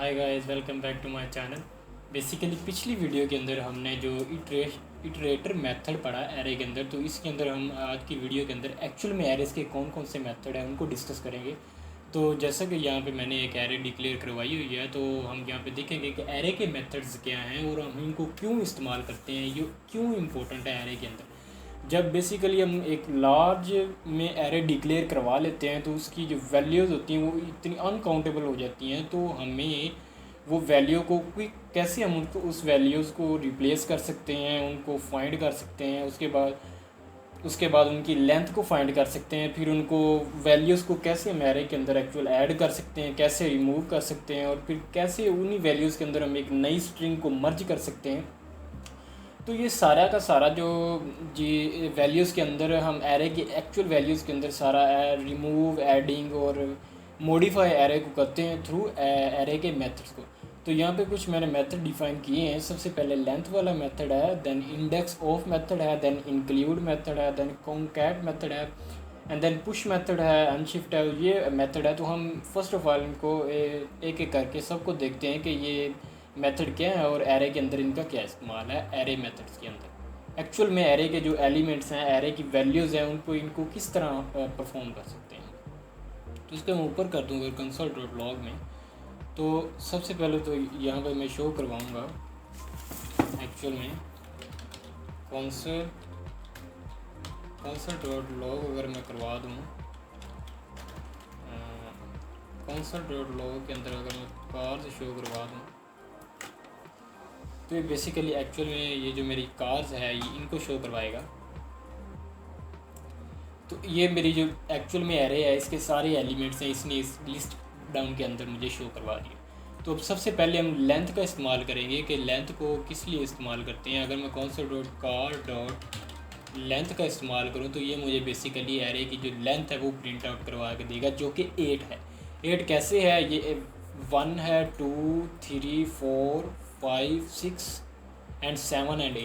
Hi guys, welcome back to my channel. Basically पिछली video के अंदर हमने जो इटरेटर मेथड पढ़ा एरे के अंदर, तो इसके अंदर हम आज की वीडियो के अंदर एक्चुअल में एरेस के कौन कौन से मेथड हैं उनको डिस्कस करेंगे। तो जैसा कि यहाँ पे मैंने एक एरे डिक्लेयर करवाई हुई है, तो हम यहाँ पे देखेंगे कि एरे के मेथड्स क्या हैं और हम इनको क्यों इस्तेमाल करते हैं, ये क्यों इम्पोर्टेंट है एरे के अंदर। जब बेसिकली हम एक लार्ज में एरे डिक्लेयर करवा लेते हैं तो उसकी जो वैल्यूज़ होती हैं वो इतनी अनकाउंटेबल हो जाती हैं, तो हमें वो वैल्यू को क्विक कैसे हम उनको उस वैल्यूज़ को रिप्लेस कर सकते हैं, उनको फाइंड कर सकते हैं, उसके बाद उनकी लेंथ को फाइंड कर सकते हैं, फिर उनको वैल्यूज़ को कैसे हम एरे के अंदर एक्चुअल ऐड कर सकते हैं, कैसे रिमूव कर सकते हैं, और फिर कैसे उन्हीं वैल्यूज़ के अंदर हम एक नई स्ट्रिंग को मर्ज कर सकते हैं। तो ये सारा का सारा जो जी वैल्यूज़ के अंदर हम एरे की एक्चुअल वैल्यूज़ के अंदर सारा रिमूव, एडिंग और मॉडिफाई एरे को करते हैं थ्रू एरे के मेथड्स को। तो यहाँ पे कुछ मैंने मेथड डिफाइन किए हैं। सबसे पहले लेंथ वाला मेथड है, देन इंडेक्स ऑफ मेथड है, देन इंक्लूड मेथड है, देन कॉन्कैट मेथड है, एंड देन पुश मेथड है, अनशिफ्ट है, ये मेथड है। तो हम फर्स्ट ऑफ ऑल इनको एक एक करके सबको देखते हैं कि ये मेथड क्या है और एरे के अंदर इनका क्या इस्तेमाल है। एरे मेथड्स के अंदर एक्चुअल में एरे के जो एलिमेंट्स हैं, एरे की वैल्यूज़ हैं, उनको इनको किस तरह परफॉर्म कर सकते हैं। तो इसको मैं ऊपर कर दूँगा console.log में। तो सबसे पहले तो यहाँ पर मैं शो करवाऊँगा एक्चुअल में console.log अगर मैं करवा दूँ, console.log के अंदर अगर मैं कार्स शो करवा दूँ तो ये बेसिकली एक्चुअल में ये जो मेरी कार्स है ये इनको शो करवाएगा। तो ये मेरी जो एक्चुअल में एरे है इसके सारे एलिमेंट्स हैं, इसने इस लिस्ट डाउन के अंदर मुझे शो करवा दिया। तो अब सबसे पहले हम लेंथ का इस्तेमाल करेंगे कि लेंथ को किस लिए इस्तेमाल करते हैं। अगर मैं console.car.length का इस्तेमाल करूँ तो ये मुझे बेसिकली एरे की जो लेंथ है वो प्रिंट आउट करवा के देगा, जो कि 8 है। 8 कैसे है, ये 1 है, 2, 3, 4, 5, 6 एंड 7 एंड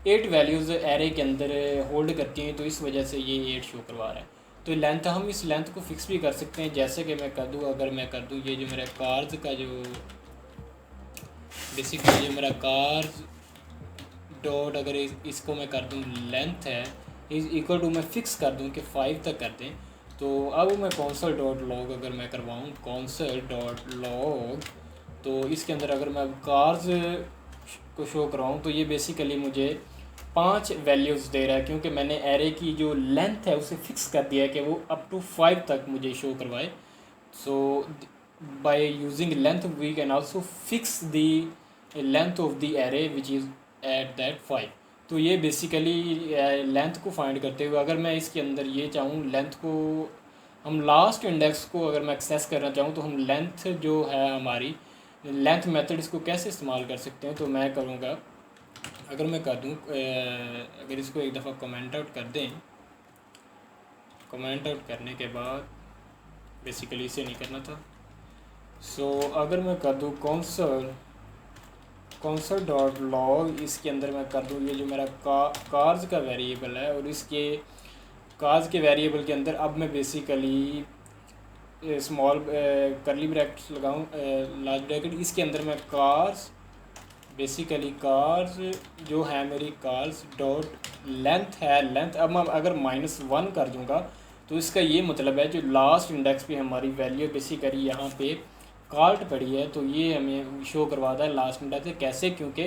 8 वैल्यूज़ एरे के अंदर होल्ड करती हैं, तो इस वजह से ये 8 शो करवा रहा है। तो लेंथ, हम इस लेंथ को फिक्स भी कर सकते हैं, जैसे कि मैं कर दूँ, अगर मैं कर दूँ ये जो मेरा कार्स का जो बेसिकली जो मेरा कार्स डॉट, अगर इसको मैं कर दूँ लेंथ है इज इक्वल टू, मैं फिक्स कर दूँ कि 5 तक कर दें। तो अब मैं console.log अगर मैं करवाऊँ console.log, तो इसके अंदर अगर मैं कार्स को शो कराऊँ तो ये बेसिकली मुझे 5 वैल्यूज़ दे रहा है, क्योंकि मैंने एरे की जो लेंथ है उसे फिक्स कर दिया है कि वो अप टू 5 तक मुझे शो करवाए। So by using length we can also fix the length of the array which is at that 5। तो ये बेसिकली लेंथ को फाइंड करते हुए, अगर मैं इसके अंदर ये चाहूँ लेंथ को, हम लास्ट इंडेक्स को अगर मैं एक्सेस करना चाहूँ तो हम लेंथ जो है हमारी लेंथ मेथड, इसको कैसे इस्तेमाल कर सकते हैं। तो मैं करूँगा, अगर मैं कर दूँ, अगर इसको एक दफ़ा कमेंट आउट कर दें, कमेंट आउट करने के बाद बेसिकली इसे नहीं करना था। सो अगर मैं कर दूँ console.log, इसके अंदर मैं कर दूँ ये जो मेरा कार्स का वेरिएबल है, और इसके कार्स के वेरिएबल के अंदर अब मैं बेसिकली स्मॉल करली ब्रैकेट्स लगाऊँ, लार्ज ब्रैकेट, इसके अंदर मैं कार्स, बेसिकली कार्स जो है मेरी कार्स डॉट लेंथ है, लेंथ अब मैं अगर -1 कर दूंगा तो इसका ये मतलब है जो लास्ट इंडेक्स पे हमारी वैल्यू बेसिकली यहाँ पे कार्ट पड़ी है, तो ये हमें शो करवाता है लास्ट इंडेक्स। कैसे, क्योंकि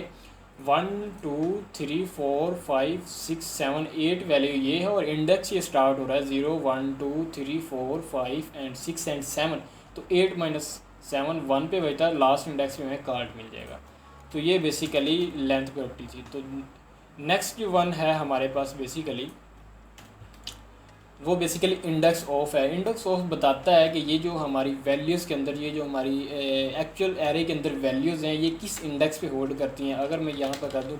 1, 2, 3, 4, 5, 6, 7, 8 वैल्यू ये है, और इंडेक्स ये स्टार्ट हो रहा है 0, 1, 2, 3, 4, 5 एंड 6 एंड 7। तो 8 - 7 1 पे बचता है, लास्ट इंडेक्स पे हमें कार्ड मिल जाएगा। तो ये बेसिकली लेंथ प्रॉपर्टी थी। तो नेक्स्ट वन है हमारे पास बेसिकली, वो बेसिकली इंडेक्स ऑफ है। इंडेक्स ऑफ बताता है कि ये जो हमारी वैल्यूज़ के अंदर, ये जो हमारी एक्चुअल एरे के अंदर वैल्यूज़ हैं, ये किस इंडेक्स पे होल्ड करती हैं। अगर मैं यहाँ पर कर दूँ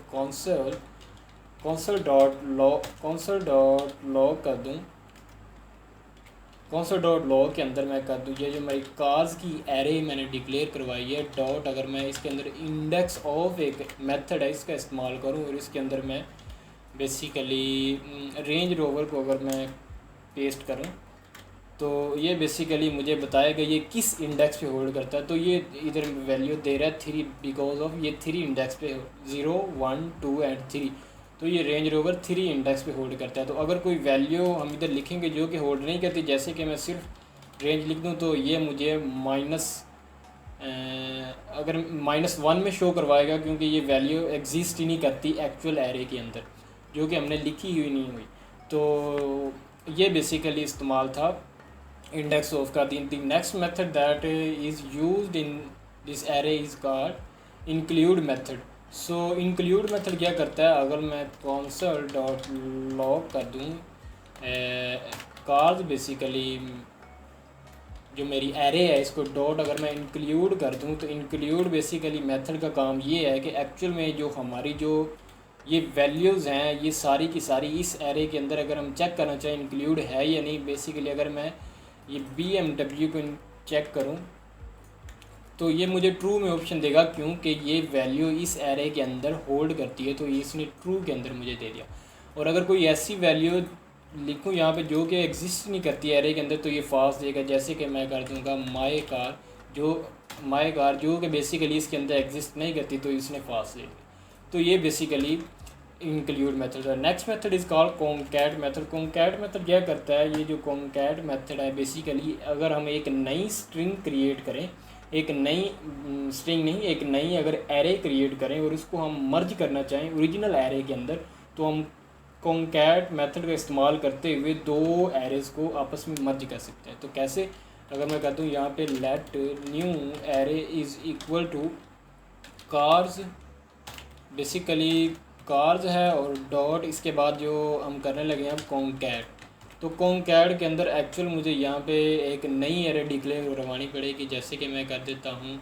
console.log कर दूँ, console.log के अंदर मैं कर दूँ ये जो मेरी कार्स की एरे मैंने डिक्लेयर करवाई है डॉट, अगर मैं इसके अंदर इंडेक्स ऑफ एक मेथड है इसका इस्तेमाल करूँ, और इसके अंदर मैं बेसिकली रेंज रोवर को अगर मैं पेस्ट करूँ तो ये बेसिकली मुझे बताएगा ये किस इंडेक्स पे होल्ड करता है। तो ये इधर वैल्यू दे रहा है 3 बिकॉज ऑफ ये 3 इंडेक्स पे 0 1 2 एंड 3। तो ये रेंज रोवर 3 इंडेक्स पे होल्ड करता है। तो अगर कोई वैल्यू हम इधर लिखेंगे जो कि होल्ड नहीं करती, जैसे कि मैं सिर्फ रेंज लिख दूँ तो ये मुझे अगर -1 में शो करवाएगा, क्योंकि ये वैल्यू एग्जिस्ट ही नहीं करती एक्चुअल एरे के अंदर, जो कि हमने लिखी हुई नहीं हुई। तो ये बेसिकली इस्तेमाल था इंडेक्स ऑफ का। The next method that is used in this array is called include method. So include method क्या करता है, अगर मैं console.log कर दूँ कार्ड बेसिकली जो मेरी एरे है इसको डॉट अगर मैं इंक्लूड कर दूँ, तो इंक्लूड बेसिकली मेथड का काम ये है कि एक्चुअल में जो हमारी जो ये वैल्यूज़ हैं ये सारी की सारी इस एरे के अंदर अगर हम चेक करना चाहें इंक्लूड है या नहीं। बेसिकली अगर मैं ये BMW को चेक करूं तो ये मुझे ट्रू में ऑप्शन देगा, क्योंकि ये वैल्यू इस एरे के अंदर होल्ड करती है, तो इसने ट्रू के अंदर मुझे दे दिया। और अगर कोई ऐसी वैल्यू लिखूं यहाँ पे जो कि एग्जिस्ट नहीं करती एरे के अंदर, तो ये फॉल्स देगा। जैसे कि मैं कर दूंगा माई कार जो कि बेसिकली इसके अंदर एग्जिस्ट नहीं करती, तो इसने फॉल्स दे दिया। तो ये बेसिकली इंक्लूड मेथड है। Next method is called concat method. Concat method क्या करता है, ये जो कॉन्कैट मेथड है बेसिकली अगर हम एक नई स्ट्रिंग क्रिएट करें, एक नई स्ट्रिंग नहीं एक नई अगर एरे क्रिएट करें और उसको हम मर्ज करना चाहें ओरिजिनल एरे के अंदर, तो हम कॉन्कैट मेथड का इस्तेमाल करते हुए दो एरेज को आपस में मर्ज कर सकते हैं। तो कैसे, अगर मैं कहता हूँ यहाँ पे let new array is equal to cars, basically cars है और डॉट इसके बाद जो हम करने लगे हैं कॉन्कैट। तो कॉन्कैट के अंदर एक्चुअल मुझे यहाँ पे एक नई एरे डिक्लेयर करवानी पड़ेगी। जैसे कि मैं कर देता हूँ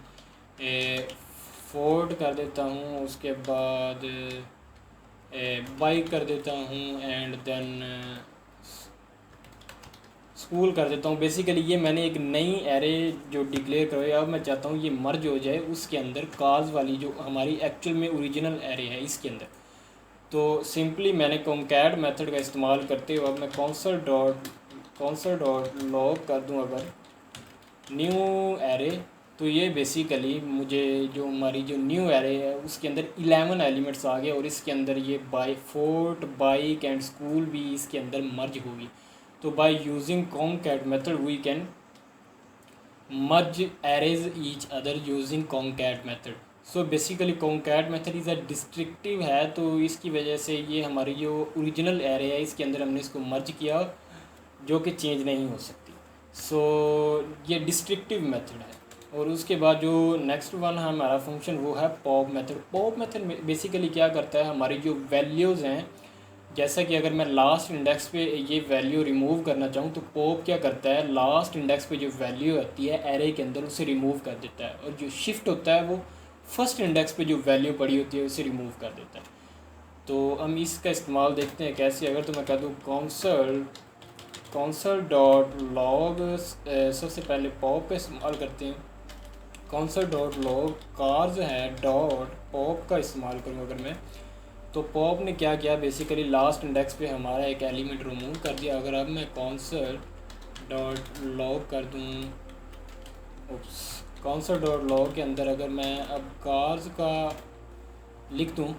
फोर्ड कर देता हूँ, उसके बाद बाइक कर देता हूँ एंड देन स्कूल कर देता हूँ। बेसिकली ये मैंने एक नई एरे जो डिक्लेयर करवाई, अब मैं चाहता हूँ ये मर्ज हो जाए उसके अंदर कार्स वाली जो हमारी एक्चुअल में ओरिजिनल एरे है इसके अंदर। तो सिंपली मैंने कॉन्कैट मेथड का इस्तेमाल करते हुए अब मैं console.log कर दूं अगर न्यू एरे, तो ये बेसिकली मुझे जो हमारी जो न्यू एरे है उसके अंदर 11 एलिमेंट्स आ गए और इसके अंदर ये फोर्ट बाइक एंड स्कूल भी इसके अंदर मर्ज होगी। तो by using concat method we can merge arrays each other using concat method. So basically concat method is a destructive है, तो इसकी वजह से ये हमारी जो ओरिजिनल एरे है इसके अंदर हमने इसको मर्ज किया जो कि चेंज नहीं हो सकती। सो ये डिस्ट्रिक्टिव मेथड है। और उसके बाद जो नेक्स्ट वन है हमारा फंक्शन वो है pop method. Pop method basically क्या करता है, हमारी जो वैल्यूज़ हैं, जैसा कि अगर मैं लास्ट इंडेक्स पे ये वैल्यू रिमूव करना चाहूँ तो पॉप क्या करता है, लास्ट इंडेक्स पे जो वैल्यू होती है एरे के अंदर उसे रिमूव कर देता है, और जो शिफ्ट होता है वो फर्स्ट इंडेक्स पे जो वैल्यू पड़ी होती है उसे रिमूव कर देता है। तो हम इसका इस्तेमाल देखते हैं कैसे। अगर तो मैं कह दूँ console.log सबसे पहले पॉप का इस्तेमाल करते हैं। console.log कार्स है डॉट पॉप का इस्तेमाल करूँ अगर मैं, तो पॉप ने क्या किया, बेसिकली लास्ट इंडेक्स पे हमारा एक एलिमेंट रिमूव कर दिया। अगर अब मैं console.log कर दूँ, console.log के अंदर अगर मैं अब कार्स का लिख दूँ,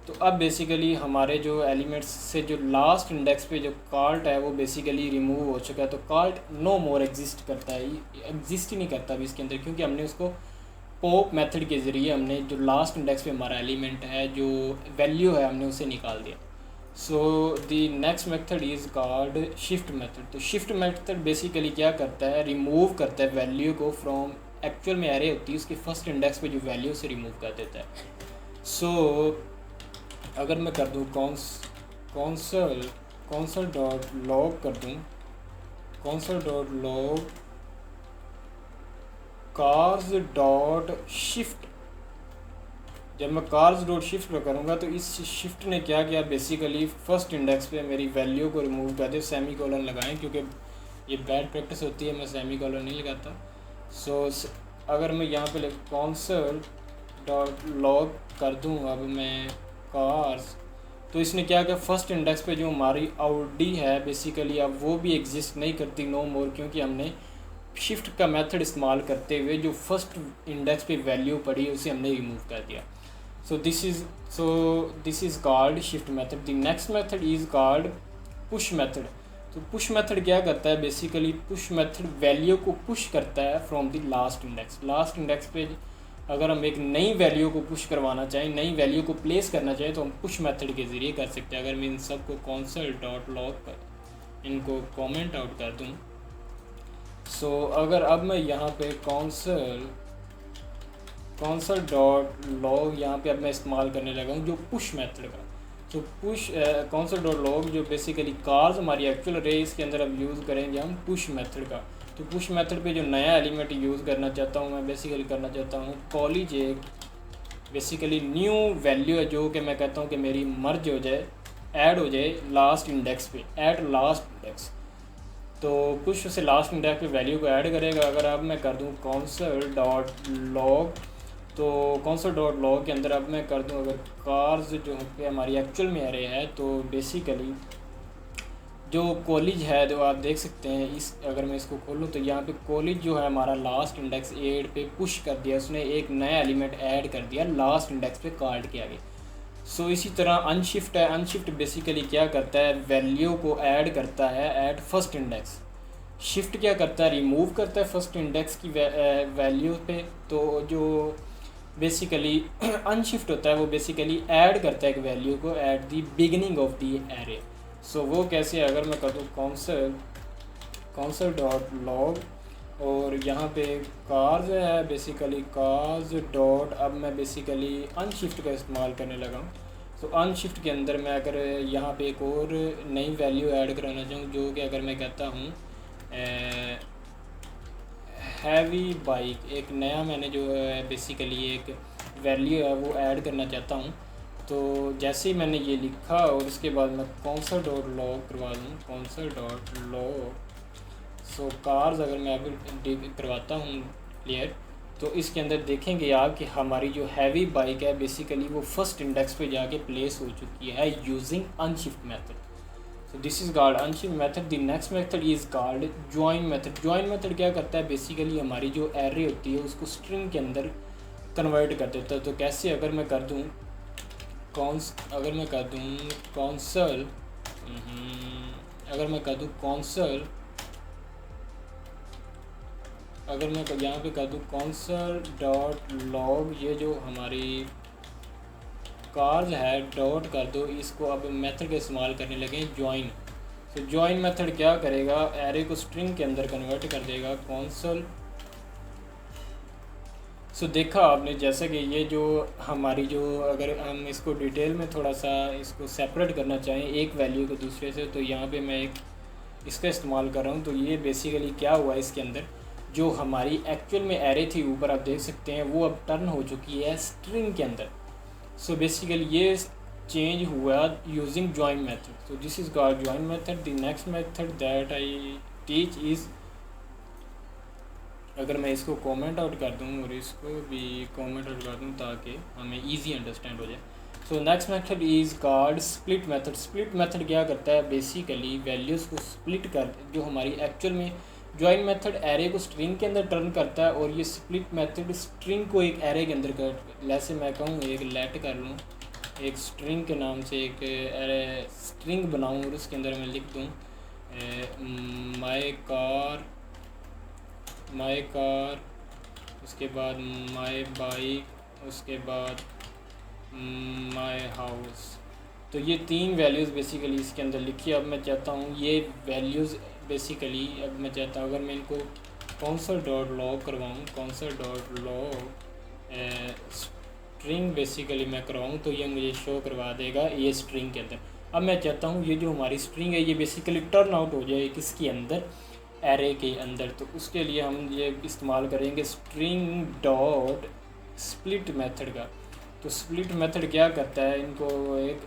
तो अब बेसिकली हमारे जो एलिमेंट्स से जो लास्ट इंडेक्स पे जो कार्ट है वो बेसिकली रिमूव हो चुका है। तो कार्ट नो मोर एग्जिस्ट करता है, एग्जिस्ट ही नहीं करता अभी इसके अंदर, क्योंकि हमने उसको पॉप मेथड के ज़रिए हमने जो लास्ट इंडेक्स पे हमारा एलिमेंट है जो वैल्यू है हमने उसे निकाल दिया। So the next method is called shift method. तो शिफ्ट मेथड बेसिकली क्या करता है, रिमूव करता है वैल्यू को फ्रॉम एक्चुअल में एरे होती है उसके फर्स्ट इंडेक्स पे जो वैल्यू से रिमूव कर देता है। सो अगर मैं कर दूँ console.log कर दूँ console.log cars.shift, जब मैं cars.shift करूँगा तो इस शिफ्ट ने क्या किया, बेसिकली फर्स्ट इंडेक्स पे मेरी वैल्यू को रिमूव कर दे। सेमी कॉलन लगाएं क्योंकि ये बैड प्रैक्टिस होती है, मैं सेमी कॉलन नहीं लगाता। सो अगर मैं यहाँ पे console.log कर दूँ अब मैं कार्स तो इसने क्या किया, फर्स्ट इंडेक्स पे जो हमारी आउडी है बेसिकली अब वो भी एग्जिस्ट नहीं करती नो मोर, क्योंकि हमने शिफ्ट का मेथड इस्तेमाल करते हुए जो फर्स्ट इंडेक्स पे वैल्यू पड़ी उसे हमने रिमूव कर दिया। So this is called shift method. The next method is called push method. तो पुश मेथड क्या करता है, बेसिकली पुश मेथड वैल्यू को पुश करता है फ्रॉम द लास्ट इंडेक्स पे अगर हम एक नई वैल्यू को पुश करवाना चाहें, नई वैल्यू को प्लेस करना चाहें तो हम पुश मेथड के ज़रिए कर सकते हैं। अगर मैं इन सबको console.log पर इनको कमेंट आउट कर दूं, सो अगर अब मैं यहाँ पे console.log यहाँ पे अब मैं इस्तेमाल करने लगा हूँ जो पुश मेथड का। तो पुश console.log जो बेसिकली कार्स हमारी एक्चुअल रे, इसके अंदर अब यूज़ करेंगे हम पुश मेथड का। तो पुश मेथड पे जो नया एलिमेंट यूज़ करना चाहता हूँ मैं, बेसिकली करना चाहता हूँ कॉलेज एक बेसिकली न्यू वैल्यू है जो कि मैं कहता हूँ कि मेरी मर्ज हो जाए, ऐड हो जाए लास्ट इंडेक्स पे, ऐड लास्ट इंडेक्स। तो पुश से लास्ट इंडेक्स पे वैल्यू को ऐड करेगा। अगर अब मैं कर दूँ console.log, तो console.log के अंदर अब मैं कर दूँ अगर कार्स जो पे हमारी एक्चुअल में एरे है, तो बेसिकली जो कॉलेज है जो आप देख सकते हैं इस, अगर मैं इसको खोलूँ तो यहाँ पे कॉलेज जो है हमारा लास्ट इंडेक्स 8 पे पुश कर दिया, उसने एक नया एलिमेंट ऐड कर दिया लास्ट इंडेक्स पे कार्ड के आगे। सो इसी तरह अनशिफ्ट है। अनशिफ्ट बेसिकली क्या करता है, वैल्यू को ऐड करता है एट फर्स्ट इंडेक्स। शिफ्ट क्या करता है, रिमूव करता है फर्स्ट इंडेक्स की वैल्यू पे। तो जो बेसिकली अनशिफ्ट होता है वो बेसिकली ऐड करता है एक वैल्यू को at the beginning of the array. So वो कैसे, अगर मैं कर दूँ console.log और यहाँ पे कार्स है बेसिकली कार्स डॉट, अब मैं बेसिकली अनशिफ्ट का इस्तेमाल करने लगा हूँ। तो अनशिफ्ट के अंदर मैं अगर यहाँ पे एक और नई वैल्यू ऐड कराना चाहूँ जो कि अगर मैं कहता हूँ हैवी बाइक, एक नया मैंने जो है बेसिकली एक वैल्यू है वो ऐड करना चाहता हूँ। तो जैसे ही मैंने ये लिखा और इसके बाद मैं console.log करवा दूँ console.log, सो कार्स अगर मैं अभी करवाता हूँ क्लियर, तो इसके अंदर देखेंगे आप कि हमारी जो हैवी बाइक है बेसिकली वो फर्स्ट इंडेक्स पे जाके प्लेस हो चुकी है using unshift method. So this is called unshift method. The next method is called join method. Join method क्या करता है, बेसिकली हमारी जो एरे होती है उसको स्ट्रिंग के अंदर कन्वर्ट कर देता है। तो कैसे, अगर मैं कर दूँ console, अगर मैं यहाँ पे कर दूँ console.log, ये जो हमारी कार्स है डॉट कर दो, इसको अब मेथड का इस्तेमाल करने लगे जॉइन। तो जॉइन मेथड क्या करेगा, एरे को स्ट्रिंग के अंदर कन्वर्ट कर देगा console। सो देखा आपने जैसा कि ये जो हमारी जो, अगर हम इसको डिटेल में थोड़ा सा इसको सेपरेट करना चाहें एक वैल्यू को दूसरे से, तो यहाँ पे मैं एक इसका इस्तेमाल कर रहा हूँ। तो ये बेसिकली क्या हुआ, इसके अंदर जो हमारी एक्चुअल में एरे थी ऊपर आप देख सकते हैं वो अब टर्न हो चुकी है स्ट्रिंग के अंदर। सो बेसिकली ये चेंज हुआ यूजिंग जॉइन मेथड। तो this is called join method. The next method that I teach is, अगर मैं इसको कमेंट आउट कर दूँ और इसको भी कमेंट आउट कर दूँ ताकि हमें इजी अंडरस्टैंड हो जाए। सो next method is called split method. Split method क्या करता है, बेसिकली वैल्यूज़ को स्प्लिट कर, जो हमारी एक्चुअल में जॉइन मेथड एरे को स्ट्रिंग के अंदर टर्न करता है और ये स्प्लिट मेथड स्ट्रिंग को एक एरे के अंदर कर, जैसे मैं कहूँ एक लेट कर लूँ, एक स्ट्रिंग के नाम से एक एरे स्ट्रिंग बनाऊँ और उसके अंदर मैं लिख दूँ माई कार, उसके बाद माई बाइक, उसके बाद माई हाउस। तो ये 3 वैल्यूज़ बेसिकली इसके अंदर लिखी। अब मैं चाहता हूँ ये वैल्यूज़ बेसिकली, अब मैं चाहता हूँ अगर मैं इनको console.log करवाऊँ, console.log स्ट्रिंग बेसिकली मैं करवाऊँ तो ये मुझे शो करवा देगा ये स्ट्रिंग के अंदर। अब मैं चाहता हूँ ये जो हमारी स्ट्रिंग है ये बेसिकली टर्न आउट हो जाए किसके अंदर, एरे के अंदर। तो उसके लिए हम ये इस्तेमाल करेंगे स्ट्रिंग डॉट स्प्लिट मेथड का। तो स्प्लिट मेथड क्या करता है, इनको एक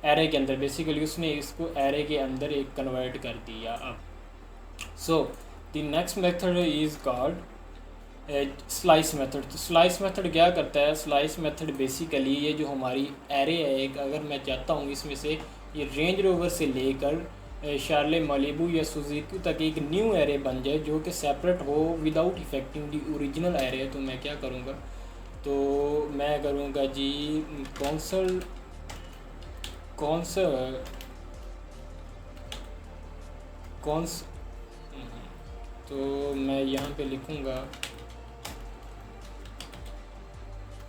एरे के अंदर बेसिकली उसने इसको एरे के अंदर एक कन्वर्ट कर दिया। अब so the next method is called slice method. तो स्लाइस मेथड क्या करता है? स्लाइस मेथड बेसिकली ये जो हमारी एरे है एक, अगर मैं चाहता हूँ इसमें से ये रेंज रोवर से लेकर शार्ले मालिबू या सुजुकी तक एक न्यू एरे बन जाए जो कि सेपरेट हो without affecting the original array, तो मैं क्या करूँगा? तो मैं करूँगा जी कौनसल कौनस तो मैं यहाँ पे लिखूँगा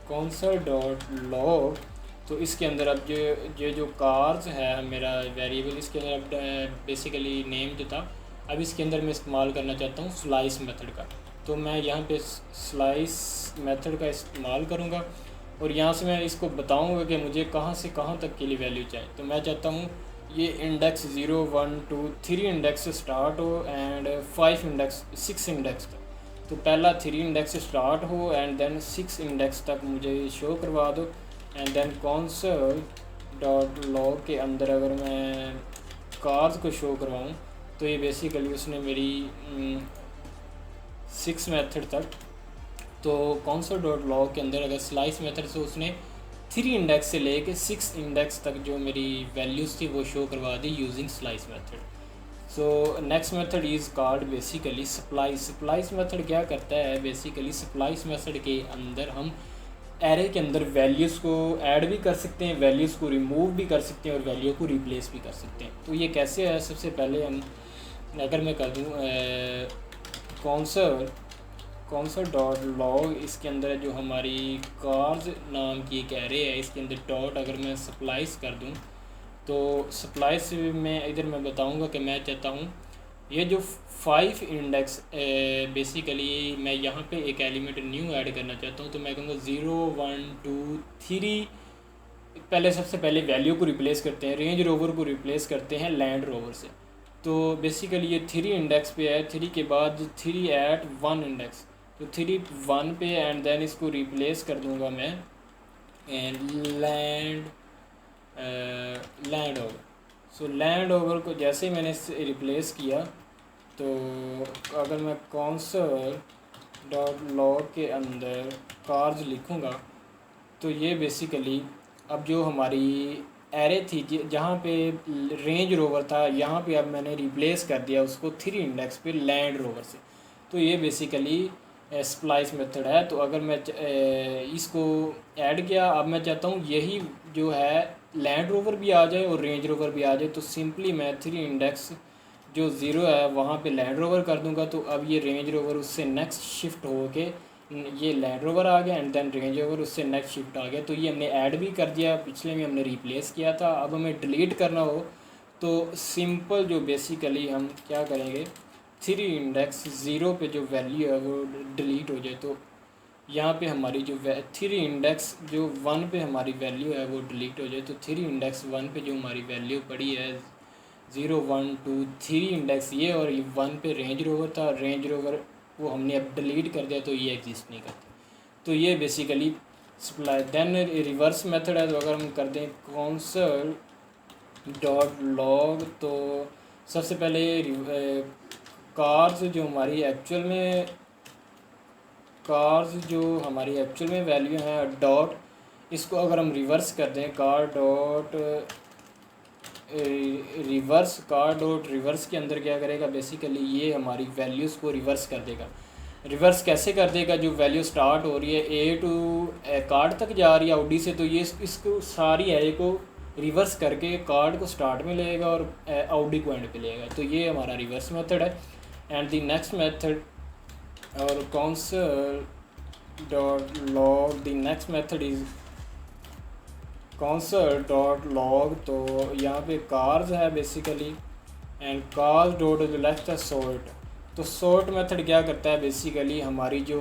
कौनसल डॉट लॉग। तो इसके अंदर अब जो कार्स है मेरा वेरिएबल, इसके अंदर अब बेसिकली नेम जो था, अब इसके अंदर मैं इस्तेमाल करना चाहता हूँ स्लाइस मेथड का। तो मैं यहाँ पे स्लाइस मेथड का इस्तेमाल करूँगा और यहाँ से मैं इसको बताऊँगा कि मुझे कहाँ से कहाँ तक के लिए वैल्यू चाहिए। तो मैं चाहता हूँ ये इंडेक्स 0 1 2 3 इंडेक्स से स्टार्ट हो एंड 5 इंडेक्स 6 इंडेक्स तक। तो पहला 3 इंडेक्स से स्टार्ट हो एंड देन 6 इंडेक्स तक मुझे शो करवा दो। And then console dot log के अंदर अगर मैं कार्स को शो करवाऊँ तो ये बेसिकली उसने मेरी 6 मेथड तक, तो कौनसल डॉट लॉग के अंदर अगर स्लाइस मेथड से उसने 3 इंडेक्स से लेके 6 इंडेक्स तक जो मेरी वैल्यूज़ थी वो शो करवा दी using slice method. So next method is called basically splice. Splice method क्या करता है? बेसिकली सप्लाइस मेथड के अंदर हम एरे के अंदर वैल्यूज़ को ऐड भी कर सकते हैं, वैल्यूज़ को रिमूव भी कर सकते हैं और वैल्यू को रिप्लेस भी कर सकते हैं। तो ये कैसे है? सबसे पहले हम अगर मैं कर दूँ कौनसल डॉट लॉग, इसके अंदर जो हमारी कार्स नाम की एक एरे है इसके अंदर डॉट अगर मैं सप्लाइस कर दूं तो सप्लाइस में इधर मैं बताऊंगा कि मैं चाहता हूं ये जो 5 इंडेक्स बेसिकली मैं यहाँ पे एक एलिमेंट न्यू ऐड करना चाहता हूँ। तो मैं कहूँगा 0 1 2 3, पहले सबसे पहले वैल्यू को रिप्लेस करते हैं, रेंज रोवर को रिप्लेस करते हैं लैंड रोवर से। तो बेसिकली ये 3 इंडेक्स पे है, 3 के बाद 3 एट 1 इंडेक्स, तो 3 1 पे एंड देन इसको रिप्लेस कर दूंगा मैं and land over. So land over को जैसे ही मैंने इससे रिप्लेस किया तो अगर मैं कौनसल डॉट लॉग के अंदर कार्स लिखूँगा तो ये बेसिकली अब जो हमारी एरे थी जहाँ पे रेंज रोवर था यहाँ पे अब मैंने रिप्लेस कर दिया उसको 3 इंडेक्स पे लैंड रोवर से। तो ये बेसिकली स्प्लाइस मेथड है। तो अगर मैं इसको ऐड किया, अब मैं चाहता हूँ यही जो है लैंड रोवर भी आ जाए और रेंज रोवर भी आ जाए, तो सिंपली मैं 3 इंडेक्स जो 0 है वहाँ पे लैंड रोवर कर दूंगा। तो अब ये रेंज रोवर उससे नेक्स्ट शिफ्ट हो के ये लैंड रोवर आ गया एंड देन रेंज रोवर उससे नेक्स्ट शिफ्ट आ गया। तो ये हमने ऐड भी कर दिया, पिछले में हमने रिप्लेस किया था। अब हमें डिलीट करना हो तो सिंपल जो बेसिकली हम क्या करेंगे, 3 इंडेक्स 0 पे जो वैल्यू है वो डिलीट हो जाए। तो यहाँ पे हमारी जो 3 इंडेक्स जो 1 पे हमारी वैल्यू है वो डिलीट हो जाए। तो 3 इंडेक्स 1 पे जो हमारी वैल्यू पड़ी है 0 1 2 3 इंडेक्स ये, और ये 1 पे रेंज रोवर था, रेंज रोवर वो हमने अब डिलीट कर दिया तो ये एग्जिस्ट नहीं करता। तो ये basically supply. Then reverse method है, तो अगर हम कर दें कौनसल डॉट लॉग, तो सबसे पहले कार्स जो हमारी एक्चुअल में वैल्यू है डॉट, इसको अगर हम रिवर्स कर दें कार डॉट रिवर्स के अंदर क्या करेगा, बेसिकली ये हमारी वैल्यूज़ को रिवर्स कर देगा। रिवर्स कैसे कर देगा? जो वैल्यू स्टार्ट हो रही है ए टू कार्ड तक जा रही है आउडी से, तो ये इसको सारी एरे को रिवर्स करके कार्ड को स्टार्ट में लेगा और आउडी को एंड पे लेगा। तो ये हमारा रिवर्स मेथड है। एंड द नेक्स्ट मेथड और कौनसल dot log, the next method is कौनसल dot log. तो यहाँ पे कार्स है basically and cars dot left sort. तो सॉर्ट मेथड क्या करता है, बेसिकली हमारी जो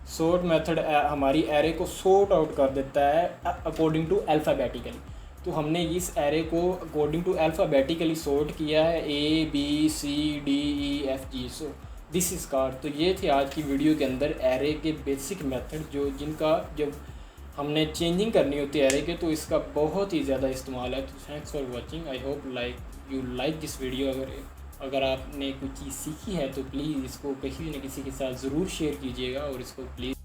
सॉर्ट मेथड हमारी एरे को सॉर्ट आउट कर देता है अकॉर्डिंग टू अल्फ़ाबेटिकली। तो हमने इस एरे को अकॉर्डिंग टू अल्फ़ाबेटिकली सॉर्ट किया है ABCDEFG। So this is card. तो ये थे आज की वीडियो के अंदर एरे के बेसिक मेथड जिनका जब हमने चेंजिंग करनी होती है एरे के, तो इसका बहुत ही ज़्यादा इस्तेमाल है। तो thanks for watching. I hope you like this video. अगर अगर आपने कोई चीज़ सीखी है तो प्लीज़ इसको किसी न किसी के साथ ज़रूर शेयर कीजिएगा और इसको प्लीज़